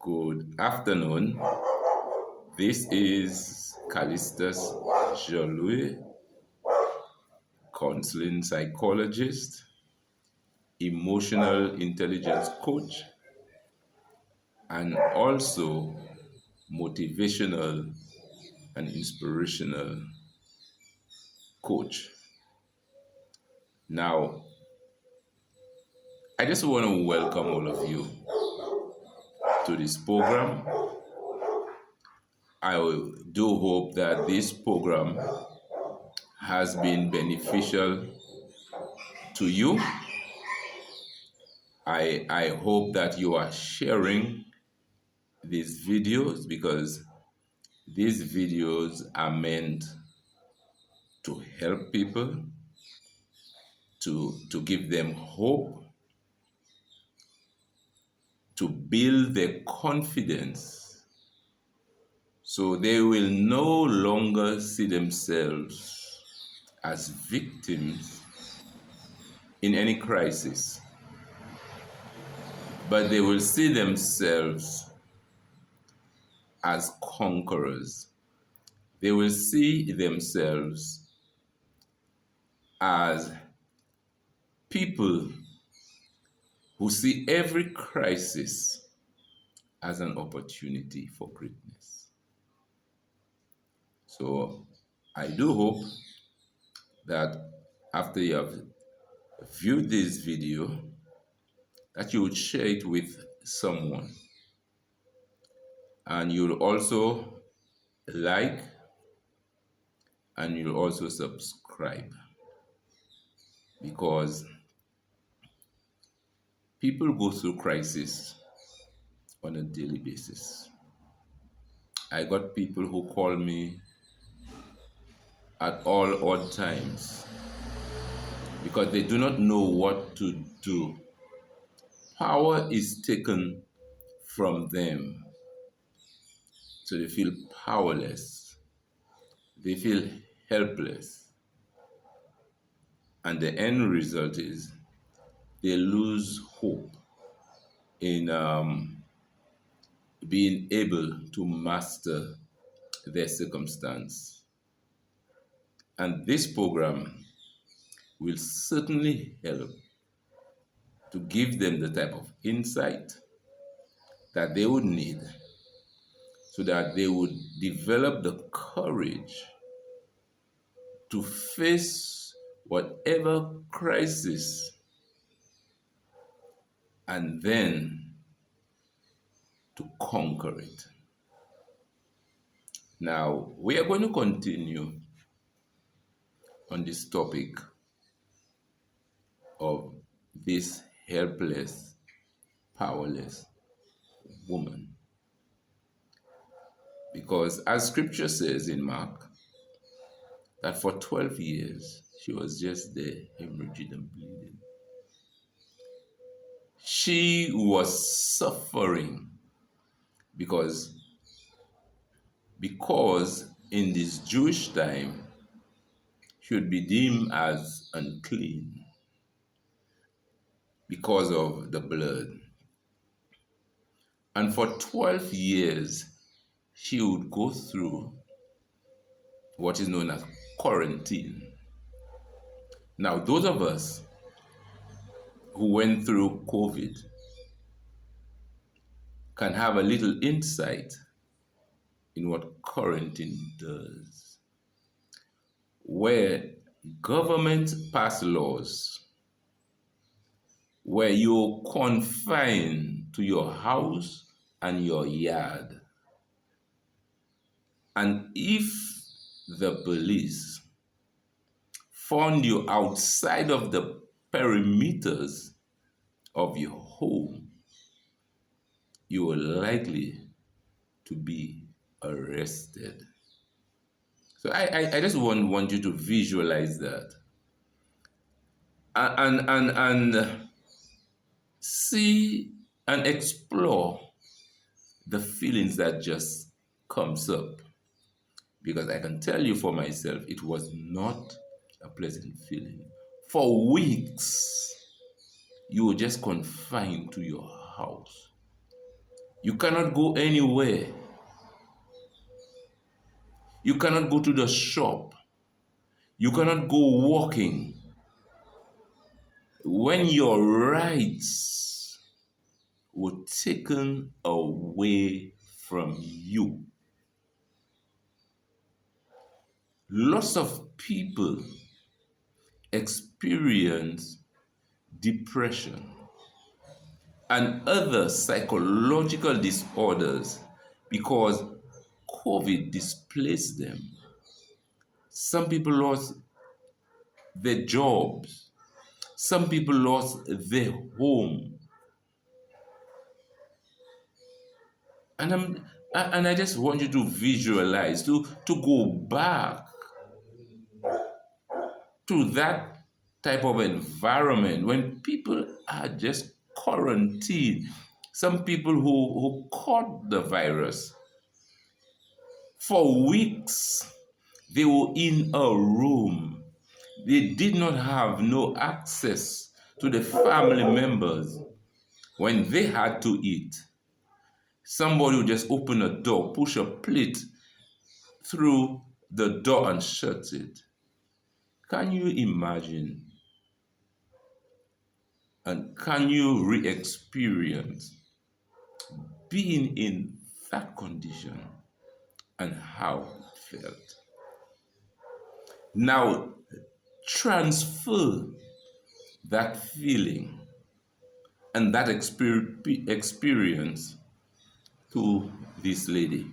Good afternoon. This is Callistus Jean-Louis, counseling psychologist, emotional intelligence coach, and also motivational and inspirational coach. Now, I just want to welcome all of you to this program. I do hope that this program has been beneficial to you. I hope that you are sharing these videos because these videos are meant to help people, to give them hope, to build their confidence so they will no longer see themselves as victims in any crisis, but they will see themselves as conquerors. They will see themselves as people who see every crisis as an opportunity for greatness. So I do hope that after you have viewed this video, that you would share it with someone. And you'll also like and you'll also subscribe, because people go through crisis on a daily basis. I got people who call me at all odd times because they do not know what to do. Power is taken from them, so they feel powerless. They feel helpless. And the end result is they lose hope in being able to master their circumstance. And this program will certainly help to give them the type of insight that they would need so that they would develop the courage to face whatever crisis and then to conquer it. Now, we are going to continue on this topic of this helpless, powerless woman. Because as scripture says in Mark, that for 12 years, she was just there, hemorrhaging and bleeding. She was suffering because in this Jewish time, she would be deemed as unclean because of the blood. And for 12 years, she would go through what is known as quarantine. Now, those of us who went through COVID can have a little insight in what quarantine does, where government pass laws where you're confined to your house and your yard. And if the police found you outside of the perimeters of your home, you are likely to be arrested. So I just want you to visualize that and see and explore the feelings that just comes up. Because I can tell you for myself, it was not a pleasant feeling. For weeks, you were just confined to your house. You cannot go anywhere. You cannot go to the shop. You cannot go walking. When your rights were taken away from you, lots of people experience depression and other psychological disorders because COVID displaced them. Some people lost their jobs. Some people lost their home. And I just want you to visualize, to go back to that type of environment when people are just quarantined. Some people who caught the virus for weeks, they were in a room. They did not have no access to the family members when they had to eat. Somebody would just open a door, push a plate through the door and shut it. Can you imagine? And can you re-experience being in that condition and how it felt? Now, transfer that feeling and that experience to this lady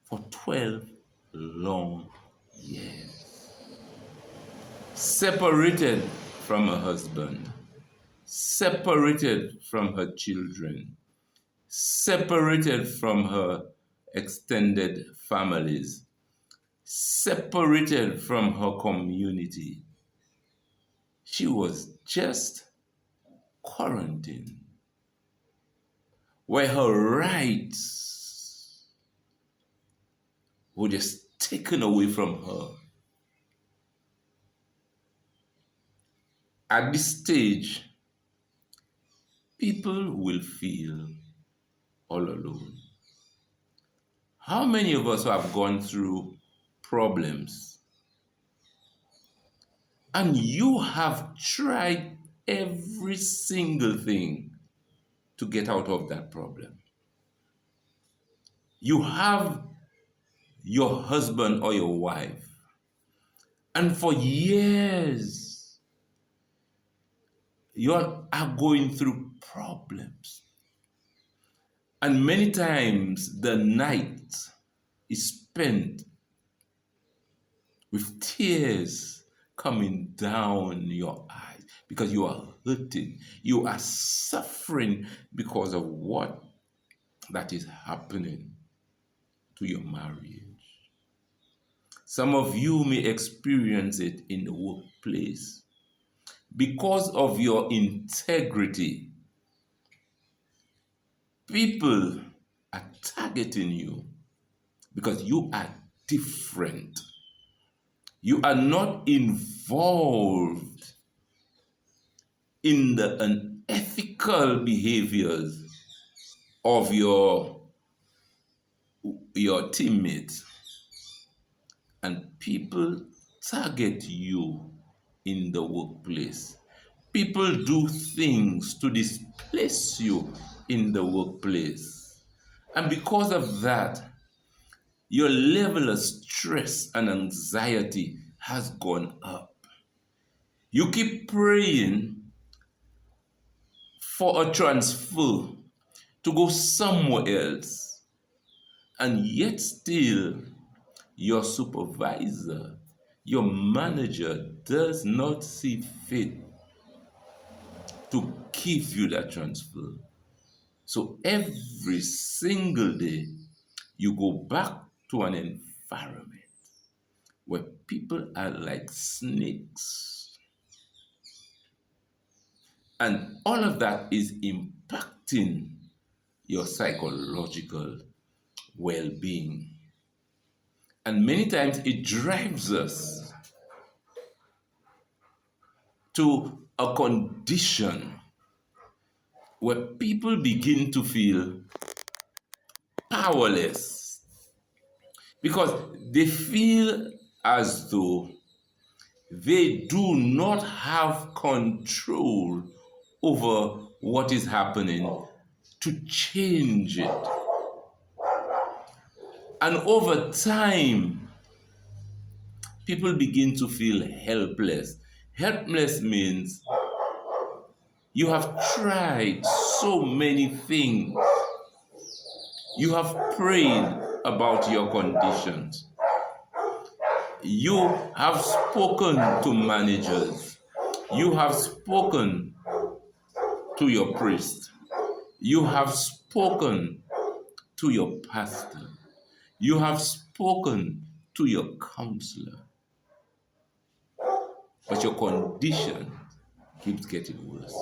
for 12 long years. Separated from her husband, separated from her children, separated from her extended families, separated from her community. She was just quarantined, where her rights were just taken away from her. At this stage, people will feel all alone. How many of us have gone through problems and you have tried every single thing to get out of that problem? You have your husband or your wife, and for years you are going through problems. And many times the night is spent with tears coming down your eyes because you are hurting. You are suffering because of what that is happening to your marriage. Some of you may experience it in the workplace. Because of your integrity, people are targeting you because you are different. You are not involved in the unethical behaviors of your teammates. And people target you in the workplace. People do things to displace you in the workplace. And because of that, your level of stress and anxiety has gone up. You keep praying for a transfer to go somewhere else, and yet still your supervisor, your manager does not see fit to give you that transfer. So every single day, you go back to an environment where people are like snakes. And all of that is impacting your psychological well-being. And many times it drives us to a condition where people begin to feel powerless because they feel as though they do not have control over what is happening to change it. And over time, people begin to feel helpless. Helpless means you have tried so many things. You have prayed about your conditions. You have spoken to managers. You have spoken to your priest. You have spoken to your pastor. You have spoken to your counselor. But your condition keeps getting worse.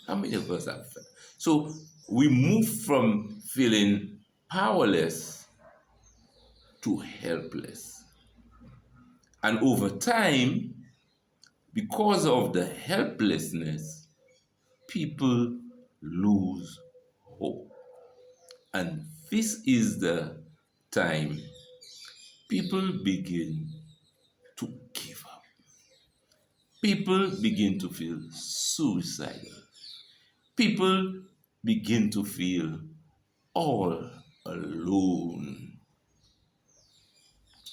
How many of us have felt? So we move from feeling powerless to helpless. And over time, because of the helplessness, people lose hope. And this is the time people begin to give up. People begin to feel suicidal. People begin to feel all alone.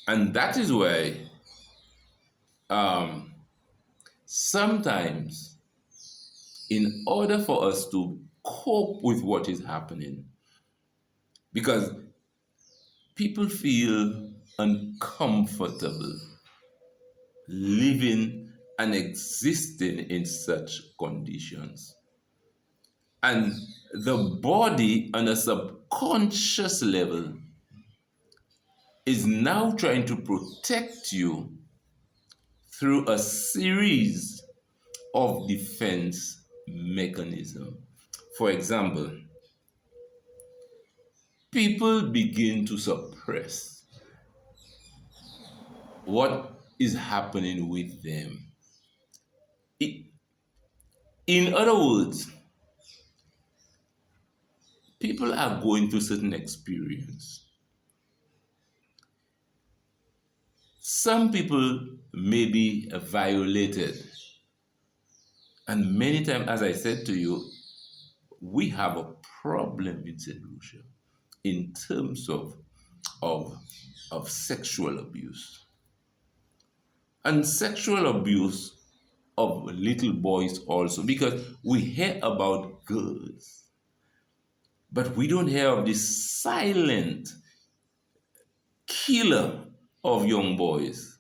And that is why sometimes, in order for us to cope with what is happening, because people feel uncomfortable living and existing in such conditions. And the body, on a subconscious level, is now trying to protect you through a series of defense mechanisms. For example, people begin to suppress what is happening with them. In other words, people are going through certain experience. Some people may be violated. And many times, as I said to you, we have a problem in St. Lucia in terms of sexual abuse. And sexual abuse of little boys also, because we hear about girls, but we don't hear of the silent killer of young boys,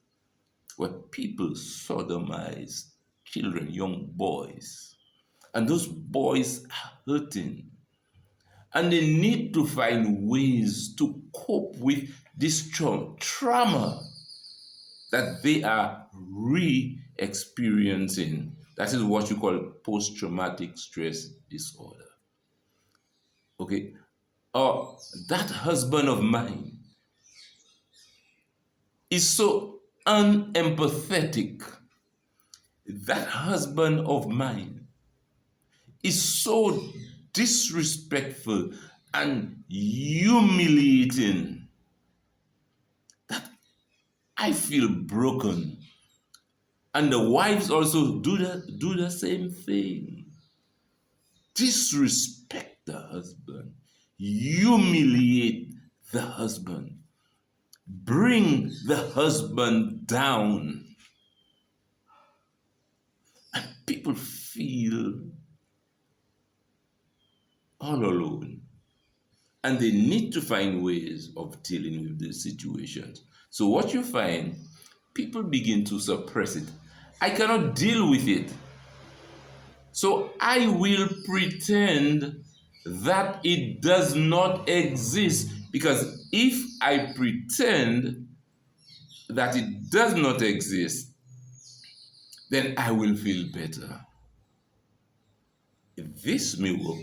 where people sodomize children, young boys. And those boys are hurting. And they need to find ways to cope with this trauma that they are re-experiencing. That is what you call post-traumatic stress disorder. Okay? Or that husband of mine is so unempathetic. That husband of mine is so disrespectful and humiliating that I feel broken. And the wives also do the same thing. Disrespect the husband, humiliate the husband, bring the husband down. And people feel all alone. And they need to find ways of dealing with these situations. So what you find, people begin to suppress it. I cannot deal with it. So I will pretend that it does not exist. Because if I pretend that it does not exist, then I will feel better. This may work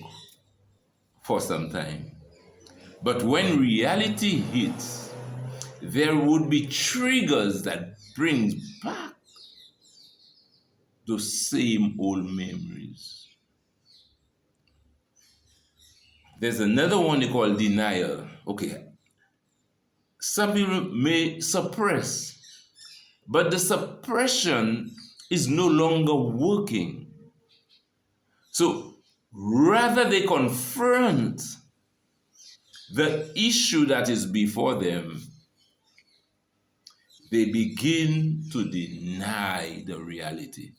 for some time. But when reality hits, there would be triggers that brings back those same old memories. There's another one they call denial. Okay, some people may suppress, but the suppression is no longer working. So rather they confront the issue that is before them, they begin to deny the reality.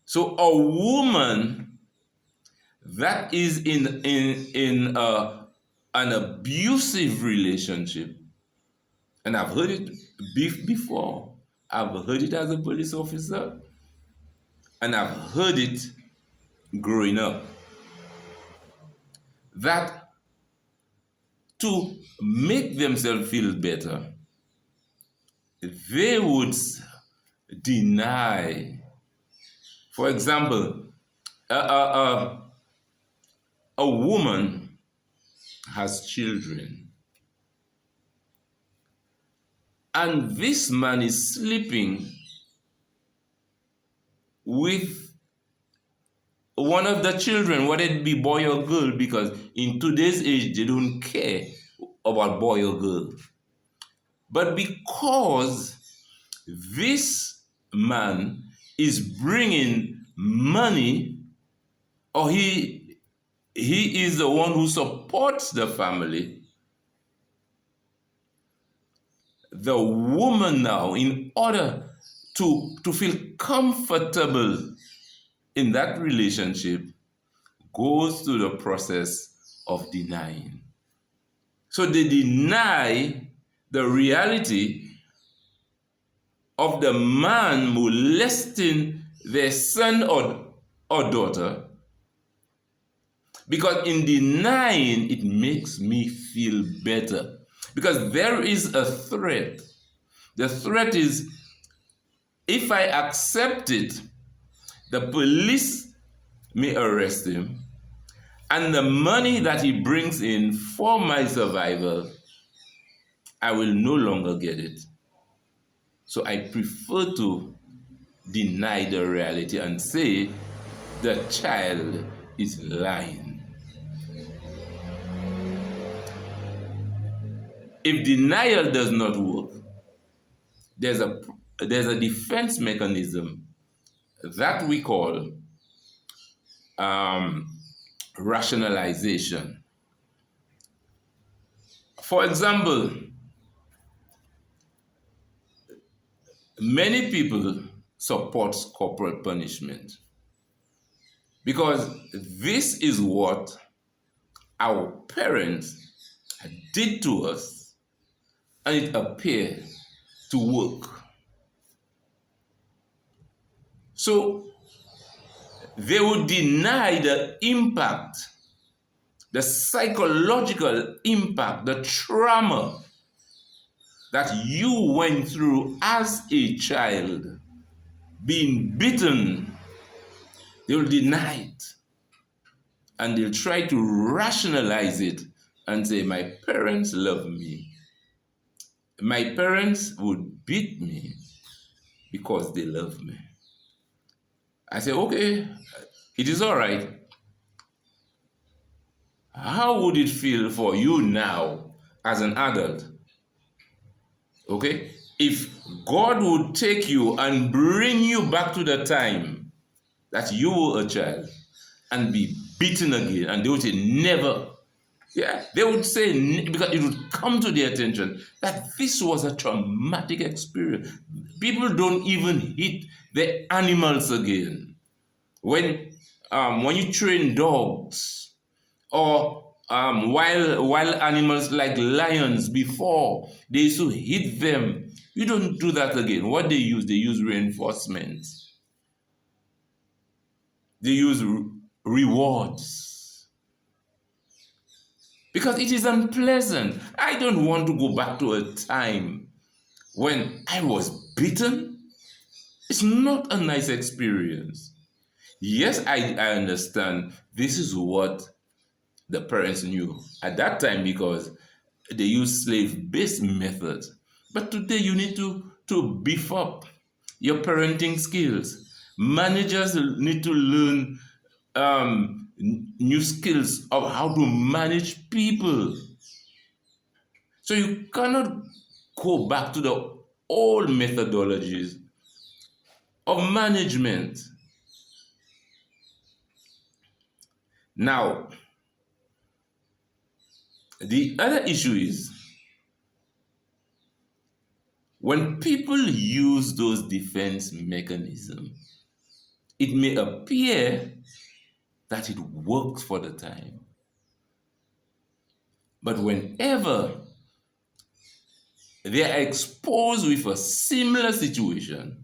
So a woman that is in an abusive relationship, and I've heard it before. I've heard it as a police officer, and I've heard it growing up. That to make themselves feel better, they would deny. For example, a woman has children, and this man is sleeping with one of the children, whether it be boy or girl, because in today's age, they don't care about boy or girl. But because this man is bringing money, or he is the one who supports the family, the woman now, in order to feel comfortable in that relationship, goes through the process of denying. So they deny the reality of the man molesting their son or daughter, because in denying, it makes me feel better. Because there is a threat. The threat is, if I accept it, the police may arrest him, and the money that he brings in for my survival, I will no longer get it. So I prefer to deny the reality and say the child is lying. If denial does not work, there's a defense mechanism that we call rationalization. For example, many people support corporal punishment because this is what our parents did to us, and it appeared to work. So they would deny the impact, the psychological impact, the trauma that you went through as a child, being beaten. They will deny it, and they'll try to rationalize it and say, my parents love me. My parents would beat me because they love me. I say, okay, it is all right. How would it feel for you now as an adult? Okay? If God would take you and bring you back to the time that you were a child and be beaten again, and they would say, never. Yeah, they would say, because it would come to their attention that this was a traumatic experience. People don't even hit the animals again. When you train dogs or wild animals like lions, before they used to hit them, you don't do that again. What they use reinforcement. They use rewards. Because it is unpleasant. I don't want to go back to a time when I was beaten. It's not a nice experience. Yes, I understand this is what the parents knew at that time because they used slave-based methods. But today you need to beef up your parenting skills. Managers need to learn new skills of how to manage people. So you cannot go back to the old methodologies of management. Now, the other issue is when people use those defense mechanisms, it may appear that it works for the time. But whenever they are exposed with a similar situation,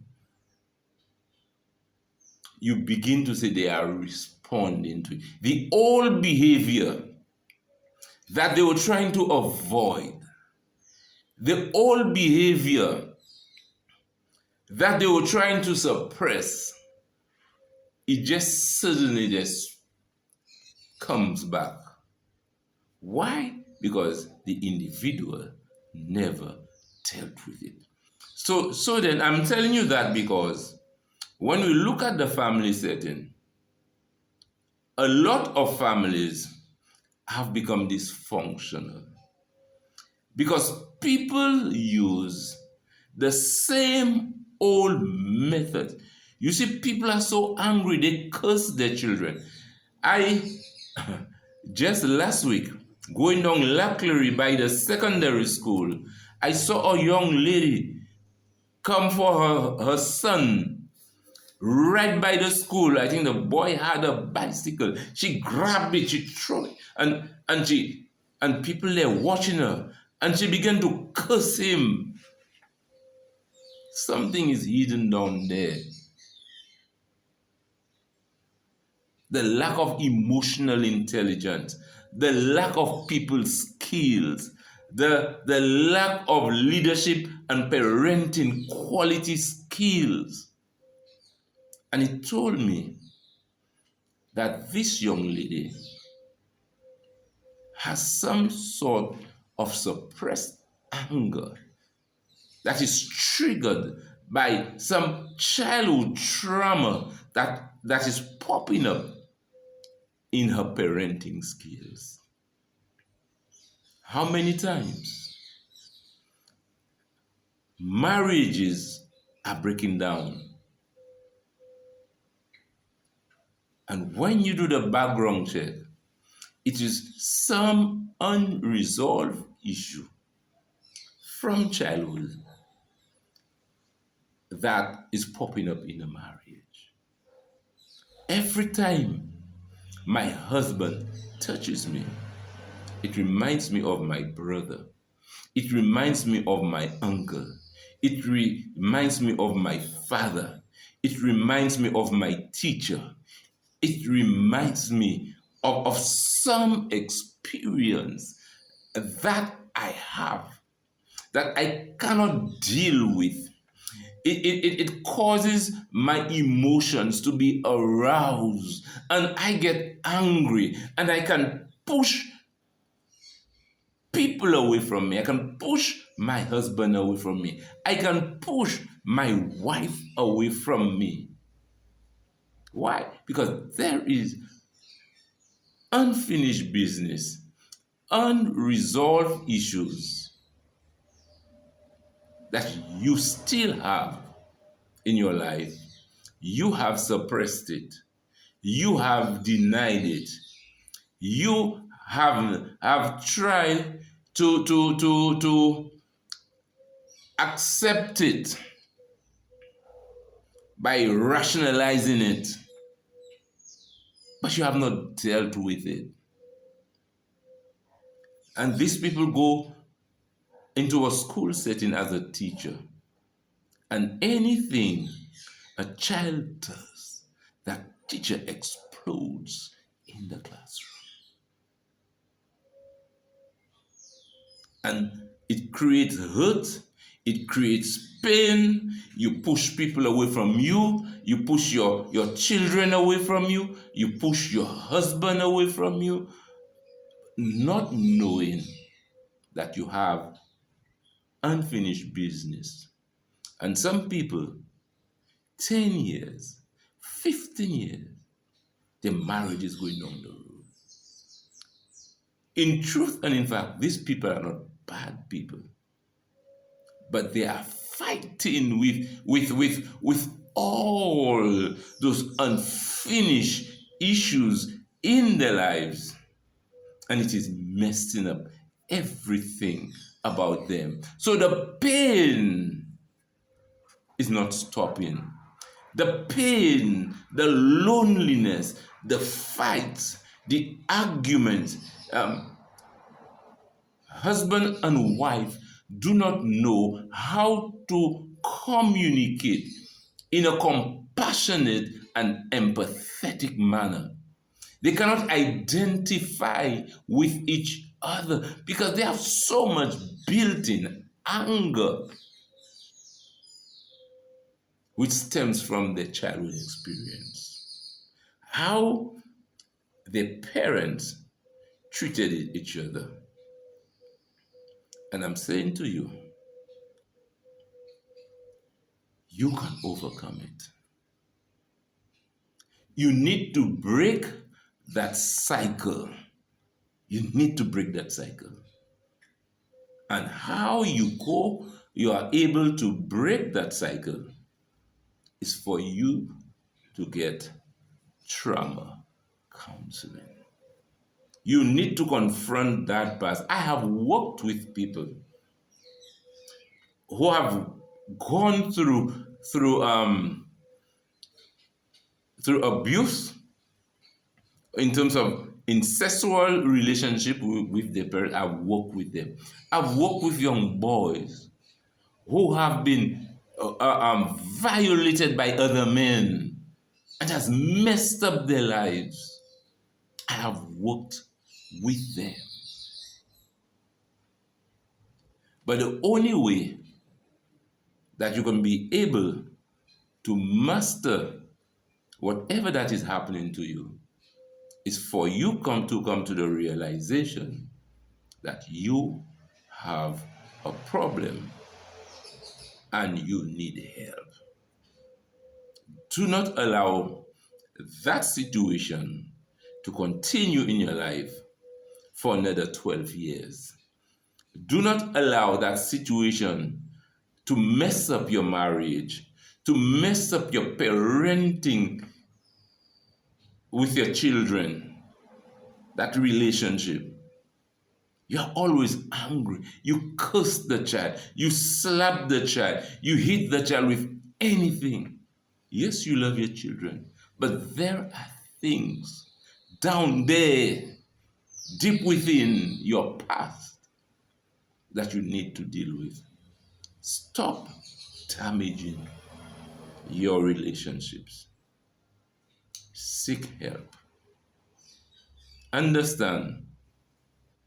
you begin to say they are responding to it. The old behavior that they were trying to avoid, the old behavior that they were trying to suppress, it just suddenly just comes back. Why? Because the individual never dealt with it. So then I'm telling you that because when we look at the family setting, a lot of families have become dysfunctional because people use the same old method. You see, people are so angry, they curse their children. I just last week, going down Laclery by the secondary school, I saw a young lady come for her son right by the school. I think the boy had a bicycle. She grabbed it, she threw it, and people there watching her, and she began to curse him. Something is hidden down there. The lack of emotional intelligence, the lack of people's skills, the lack of leadership and parenting quality skills. And he told me that this young lady has some sort of suppressed anger that is triggered by some childhood trauma that is popping up in her parenting skills. How many times marriages are breaking down? And when you do the background check, it is some unresolved issue from childhood that is popping up in a marriage. Every time my husband touches me, it reminds me of my brother. It reminds me of my uncle. It reminds me of my father. It reminds me of my teacher. It reminds me of some experience that I have that I cannot deal with. It causes my emotions to be aroused, and I get angry, and I can push people away from me. I can push my husband away from me. I can push my wife away from me. Why? Because there is unfinished business, unresolved issues that you still have in your life. You have suppressed it. You have denied it. You have tried to accept it by rationalizing it, but you have not dealt with it. And these people go into a school setting as a teacher, and anything a child does, that teacher explodes in the classroom. And it creates hurt, it creates pain. You push people away from you, you push your children away from you, you push your husband away from you, not knowing that you have unfinished business. And some people, 10 years, 15 years, the marriage is going down the road. In truth and in fact, these people are not bad people, but they are fighting with all those unfinished issues in their lives, and it is messing up everything about them. So the pain is not stopping. The pain, the loneliness, the fights, the arguments, husband and wife do not know how to communicate in a compassionate and empathetic manner. They cannot identify with each other because they have so much built-in anger, which stems from their childhood experience. How their parents treated each other. And I'm saying to you, you can overcome it. You need to break that cycle. You need to break that cycle. And how you are able to break that cycle is for you to get trauma counseling. You need to confront that past. I have worked with people who have gone through abuse in terms of incestual relationship with their parents. I've worked with them. I've worked with young boys who have been violated by other men and has messed up their lives. I have worked with them. But the only way that you can be able to master whatever that is happening to you is for you to come to the realization that you have a problem and you need help. Do not allow that situation to continue in your life for another 12 years. Do not allow that situation to mess up your marriage, to mess up your parenting with your children, that relationship. You're always angry. You curse the child. You slap the child. You hit the child with anything. Yes, you love your children, but there are things down there, deep within your past, that you need to deal with. Stop damaging your relationships. Seek help. Understand,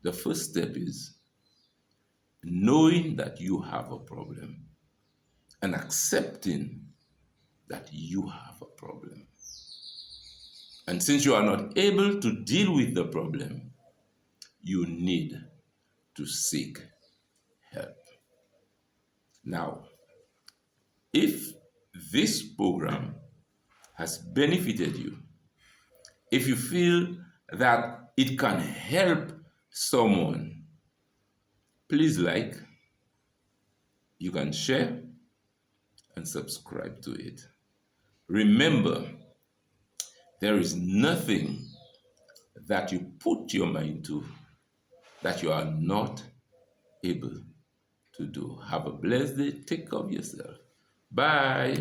the first step is knowing that you have a problem and accepting that you have a problem. And since you are not able to deal with the problem, you need to seek help. Now, if this program has benefited you, if you feel that it can help someone, please like, you can share, and subscribe to it. Remember, there is nothing that you put your mind to that you are not able to do. Have a blessed day. Take care of yourself. Bye.